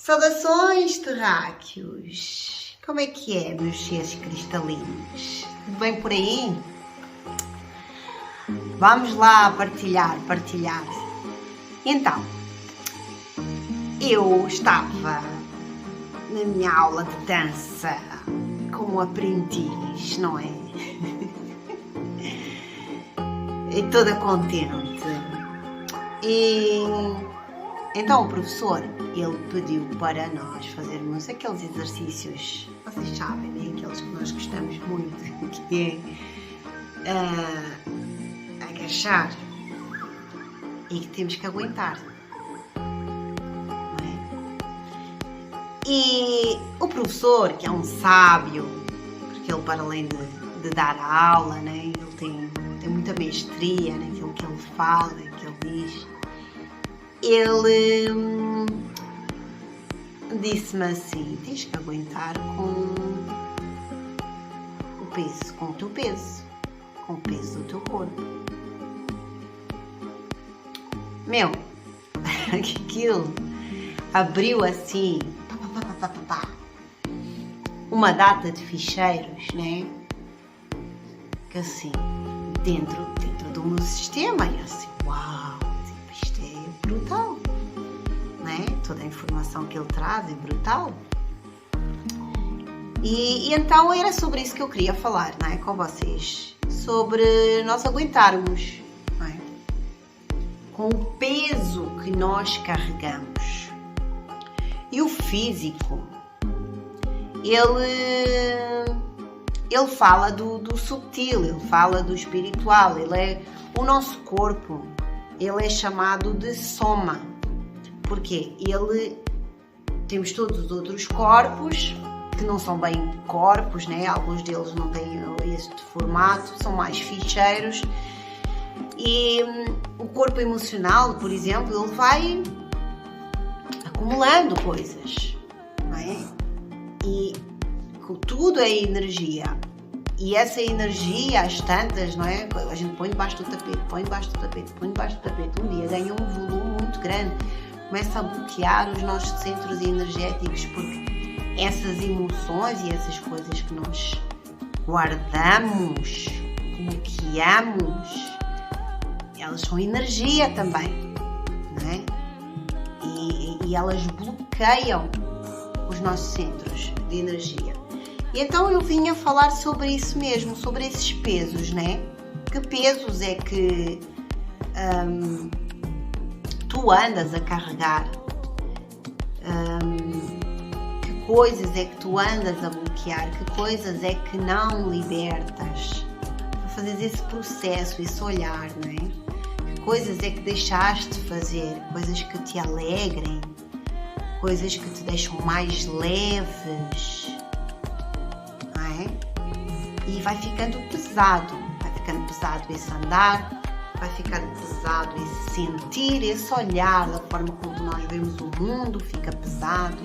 Saudações, terráqueos! Como é que é, meus seres cristalinos? Tudo bem por aí? Vamos lá partilhar. Então, eu estava na minha aula de dança como aprendiz, não é? E toda contente. E então o professor, ele pediu para nós fazermos aqueles exercícios, vocês sabem, né? Aqueles que nós gostamos muito, que é agachar e que temos que aguentar. Não é? E o professor, que é um sábio, porque ele, para além de dar a aula, né? Ele tem muita mestria naquilo que ele fala, que ele diz. Ele disse-me assim: tens que aguentar com o peso, com o teu peso, com o peso do teu corpo. Meu, aquilo abriu assim uma data de ficheiros, né? Que assim, dentro do meu sistema, e assim, uau, isto é brutal, né? Toda a informação que ele traz é brutal. E então era sobre isso que eu queria falar, não é? Com vocês, sobre nós aguentarmos, não é? Com o peso que nós carregamos. E o físico, ele fala do subtil, ele fala do espiritual, o nosso corpo, ele é chamado de soma, porque temos todos os outros corpos, que não são bem corpos, né? Alguns deles não têm este formato, são mais ficheiros, e o corpo emocional, por exemplo, ele vai acumulando coisas, não é? E tudo é energia. E essa energia, às tantas, não é? A gente põe debaixo do tapete. Um dia ganha um volume muito grande. Começa a bloquear os nossos centros energéticos, porque essas emoções e essas coisas que nós guardamos, bloqueamos, elas são energia também, não é? E elas bloqueiam os nossos centros de energia. E então eu vinha falar sobre isso mesmo, sobre esses pesos, né? Que pesos é que tu andas a carregar? Que coisas é que tu andas a bloquear? Que coisas é que não libertas? Para fazer esse processo, esse olhar, não é? Que coisas é que deixaste de fazer? Coisas que te alegrem? Coisas que te deixam mais leves? E vai ficando pesado esse andar, vai ficando pesado esse sentir, esse olhar, da forma como nós vemos o mundo fica pesado,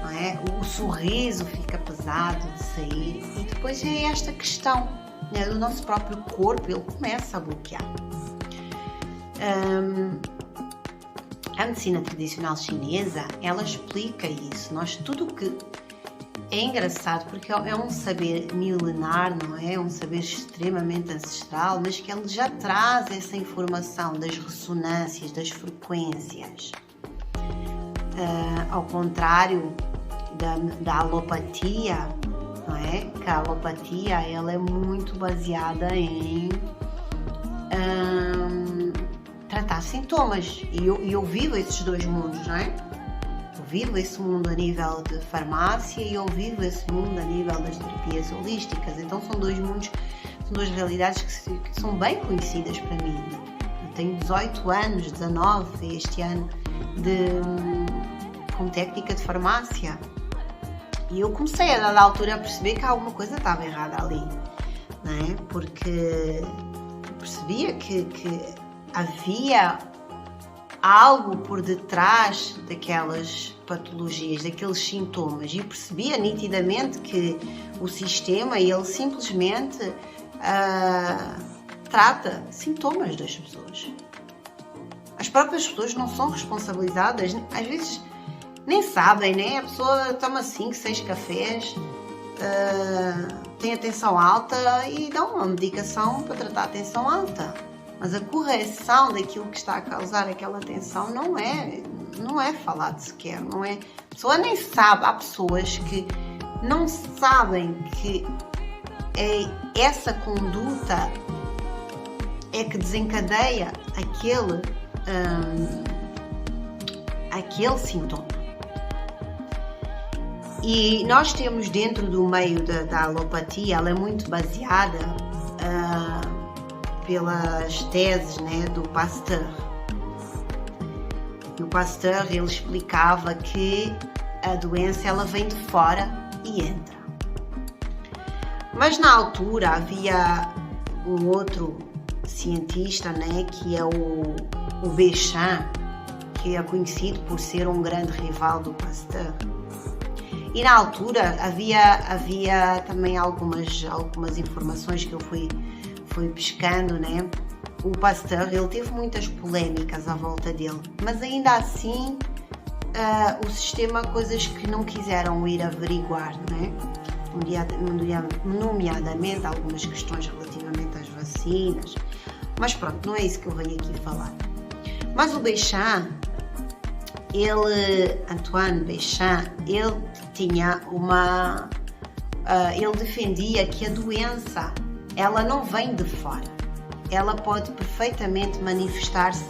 não é? O sorriso fica pesado de sair, e depois é esta questão, né, do nosso próprio corpo, ele começa a bloquear. A medicina tradicional chinesa, ela explica isso, tudo o que é engraçado, porque é um saber milenar, não é? É um saber extremamente ancestral, mas que ele já traz essa informação das ressonâncias, das frequências. Ao contrário da alopatia, não é? Que a alopatia, ela é muito baseada em tratar sintomas. E eu vivo esses dois mundos, não é? Vivo esse mundo a nível de farmácia e eu vivo esse mundo a nível das terapias holísticas. Então são dois mundos, são duas realidades que são bem conhecidas para mim. Eu tenho 18 anos, 19 este ano, com técnica de farmácia. E eu comecei a dada altura a perceber que alguma coisa estava errada ali, não é? Porque eu percebia que havia algo por detrás daquelas patologias, daqueles sintomas, e percebia nitidamente que o sistema, ele simplesmente trata sintomas das pessoas. As próprias pessoas não são responsabilizadas, às vezes nem sabem, né? A pessoa toma 5, 6 cafés, tem a tensão alta e dão uma medicação para tratar a tensão alta. Mas a correção daquilo que está a causar aquela tensão não é falado sequer, não é? A pessoa nem sabe, há pessoas que não sabem que essa conduta é que desencadeia aquele sintoma. E nós temos dentro do meio da alopatia, ela é muito baseada pelas teses, né, do Pasteur. E o Pasteur, ele explicava que a doença ela vem de fora e entra. Mas na altura havia um outro cientista, né, que é o Béchamp, que é conhecido por ser um grande rival do Pasteur. E na altura havia também algumas informações que eu fui pescando, né? O Pasteur, ele teve muitas polémicas à volta dele, mas ainda assim o sistema, coisas que não quiseram ir averiguar, né? Nomeadamente algumas questões relativamente às vacinas, mas pronto, não é isso que eu venho aqui falar. Mas o Béchamp, Antoine Béchamp, ele tinha ele defendia que a doença, ela não vem de fora, ela pode perfeitamente manifestar-se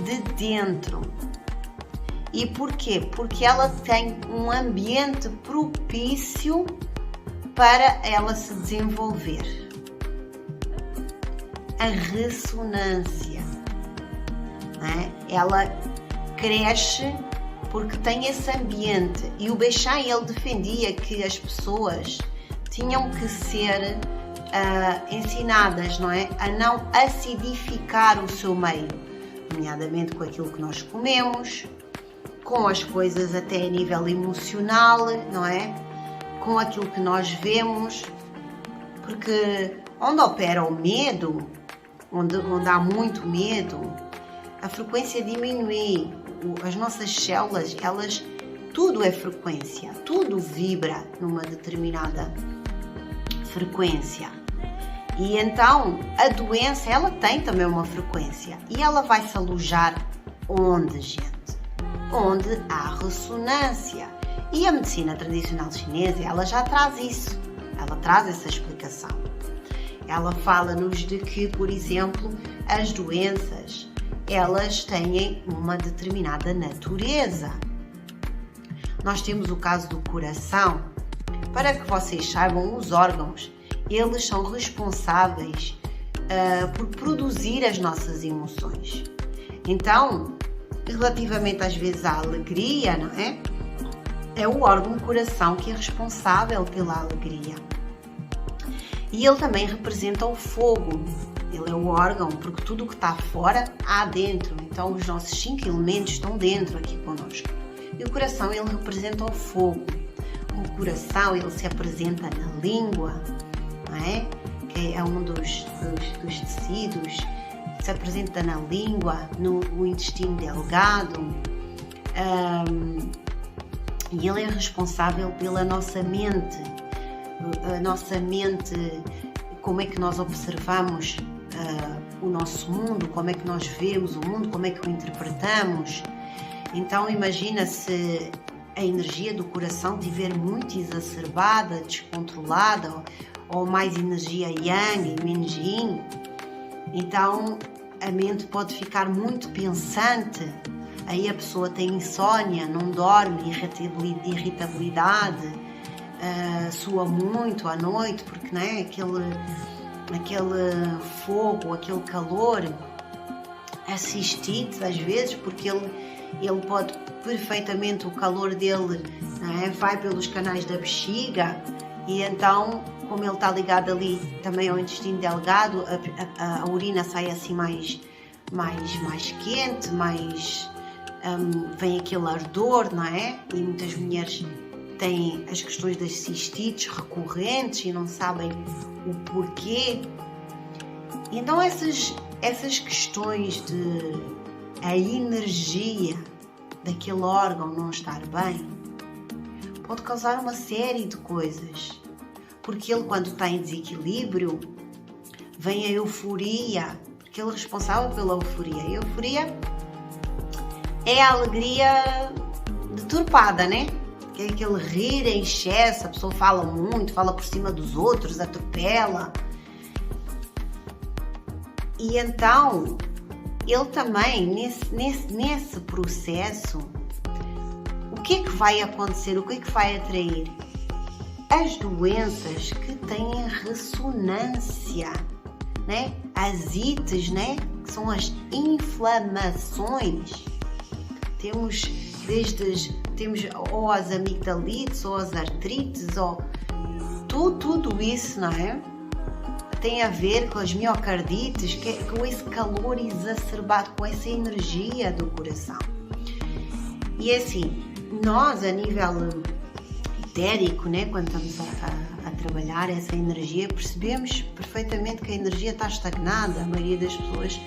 de dentro. E porquê? Porque ela tem um ambiente propício para ela se desenvolver. A ressonância, né? Ela cresce porque tem esse ambiente. E o Béchamp, ele defendia que as pessoas tinham que ser ensinadas, não é? A não acidificar o seu meio, nomeadamente com aquilo que nós comemos, com as coisas até a nível emocional, não é? Com aquilo que nós vemos, porque onde opera o medo, onde há muito medo, a frequência diminui, as nossas células, tudo é frequência, tudo vibra numa determinada frequência. E então a doença, ela tem também uma frequência e ela vai se alojar onde, gente? Onde há ressonância. E a medicina tradicional chinesa, ela já traz isso, ela traz essa explicação. Ela fala-nos de que, por exemplo, as doenças, elas têm uma determinada natureza. Nós temos o caso do coração. Para que vocês saibam, os órgãos, eles são responsáveis por produzir as nossas emoções. Então, relativamente às vezes à alegria, não é? É o órgão coração que é responsável pela alegria. E ele também representa o fogo. Ele é o órgão, porque tudo o que está fora há dentro. Então os nossos 5 elementos estão dentro aqui connosco. E o coração, ele representa o fogo. O coração, ele se apresenta na língua, não é? Que é um dos tecidos. Se apresenta na língua, no intestino delgado. E ele é responsável pela nossa mente. A nossa mente, como é que nós observamos o nosso mundo, como é que nós vemos o mundo, como é que o interpretamos. Então imagina se a energia do coração estiver muito exacerbada, descontrolada, ou mais energia yang e menos yin, então a mente pode ficar muito pensante. Aí a pessoa tem insônia, não dorme, irritabilidade, sua muito à noite, porque não é? Aquele fogo, aquele calor, assistite às vezes, porque ele pode perfeitamente, o calor dele, não é? Vai pelos canais da bexiga e então, como ele está ligado ali também ao intestino delgado, a urina sai assim mais quente, vem aquele ardor, não é? E muitas mulheres têm as questões das cistites recorrentes e não sabem o porquê. Então essas questões de a energia, daquele órgão não estar bem, pode causar uma série de coisas. Porque ele, quando está em desequilíbrio, vem a euforia, porque ele é responsável pela euforia. A euforia é a alegria deturpada, né? Que é aquele rir em excesso, a pessoa fala muito, fala por cima dos outros, atropela. E então, ele também, nesse processo, o que é que vai acontecer? O que é que vai atrair? As doenças que têm ressonância, né? As ites, né? Que são as inflamações. Temos ou as amigdalites, ou as artrites, ou tudo isso, não é? Tem a ver com as miocardites, com esse calor exacerbado, com essa energia do coração. E assim, nós a nível etérico, né, quando estamos a trabalhar essa energia, percebemos perfeitamente que a energia está estagnada. A maioria das pessoas,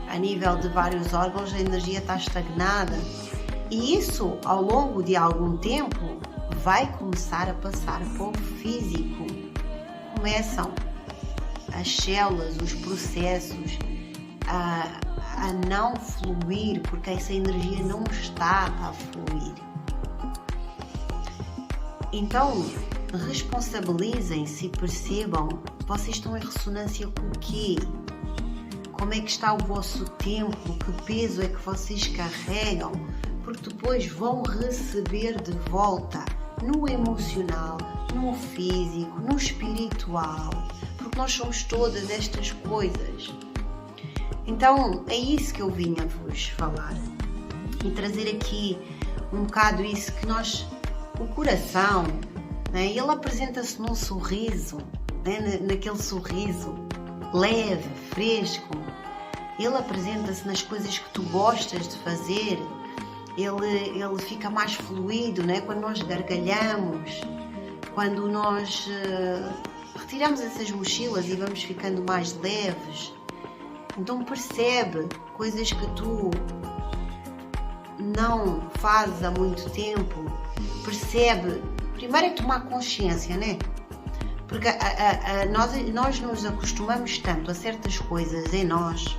a nível de vários órgãos, a energia está estagnada. E isso, ao longo de algum tempo, vai começar a passar para o físico. Começam as células, os processos a não fluir, porque essa energia não está a fluir. Então, responsabilizem-se e percebam, vocês estão em ressonância com o quê? Como é que está o vosso tempo? Que peso é que vocês carregam? Porque depois vão receber de volta no emocional, no físico, no espiritual, porque nós somos todas estas coisas. Então é isso que eu vinha vos falar e trazer aqui um bocado isso que nós, o coração, né, ele apresenta-se num sorriso, né, naquele sorriso leve, fresco. Ele apresenta-se nas coisas que tu gostas de fazer. Ele fica mais fluido, né? Quando nós gargalhamos, quando nós retiramos essas mochilas e vamos ficando mais leves. Então percebe coisas que tu não fazes há muito tempo. Percebe, primeiro é tomar consciência, né? Porque nós nos acostumamos tanto a certas coisas em nós.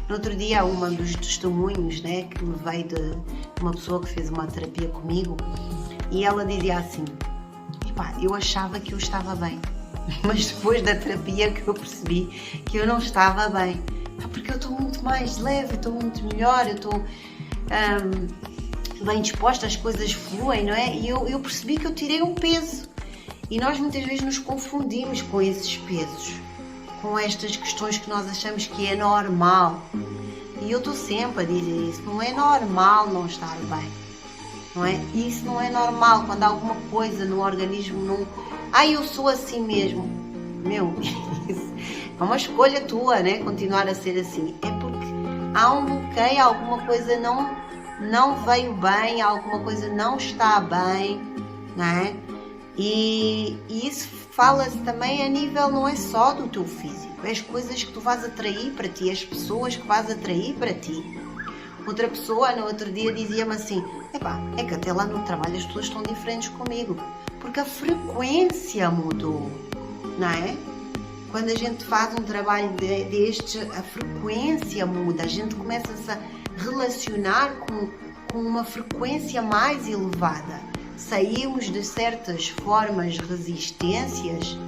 No outro dia, um dos testemunhos, né, que me veio de uma pessoa que fez uma terapia comigo, e ela dizia assim: eu achava que eu estava bem, mas depois da terapia que eu percebi que eu não estava bem, porque eu estou muito mais leve, estou muito melhor, eu estou bem disposta, as coisas fluem, não é? E eu percebi que eu tirei um peso, e nós muitas vezes nos confundimos com esses pesos, com estas questões que nós achamos que é normal. E eu estou sempre a dizer isso, não é normal não estar bem, não é? Isso não é normal, quando há alguma coisa no organismo não... eu sou assim mesmo. Meu, isso é uma escolha tua, né? Continuar a ser assim. É porque há um bloqueio, alguma coisa não veio bem, alguma coisa não está bem, não é? E isso fala-se também a nível, não é só do teu físico, é as coisas que tu vais atrair para ti, as pessoas que vais atrair para ti. Outra pessoa no outro dia dizia-me assim: é que até lá no trabalho as pessoas estão diferentes comigo, porque a frequência mudou, não é? Quando a gente faz um trabalho destes, a frequência muda, a gente começa-se a relacionar com uma frequência mais elevada. Saímos de certas formas de resistências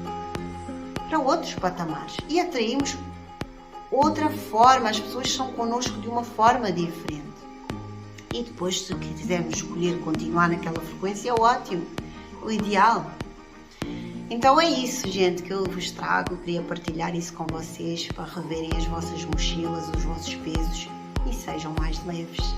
para outros patamares e atraímos outra forma, as pessoas são connosco de uma forma diferente. E depois, se quisermos escolher continuar naquela frequência, ótimo, o ideal. Então é isso, gente, que eu vos trago. Eu queria partilhar isso com vocês para reverem as vossas mochilas, os vossos pesos e sejam mais leves.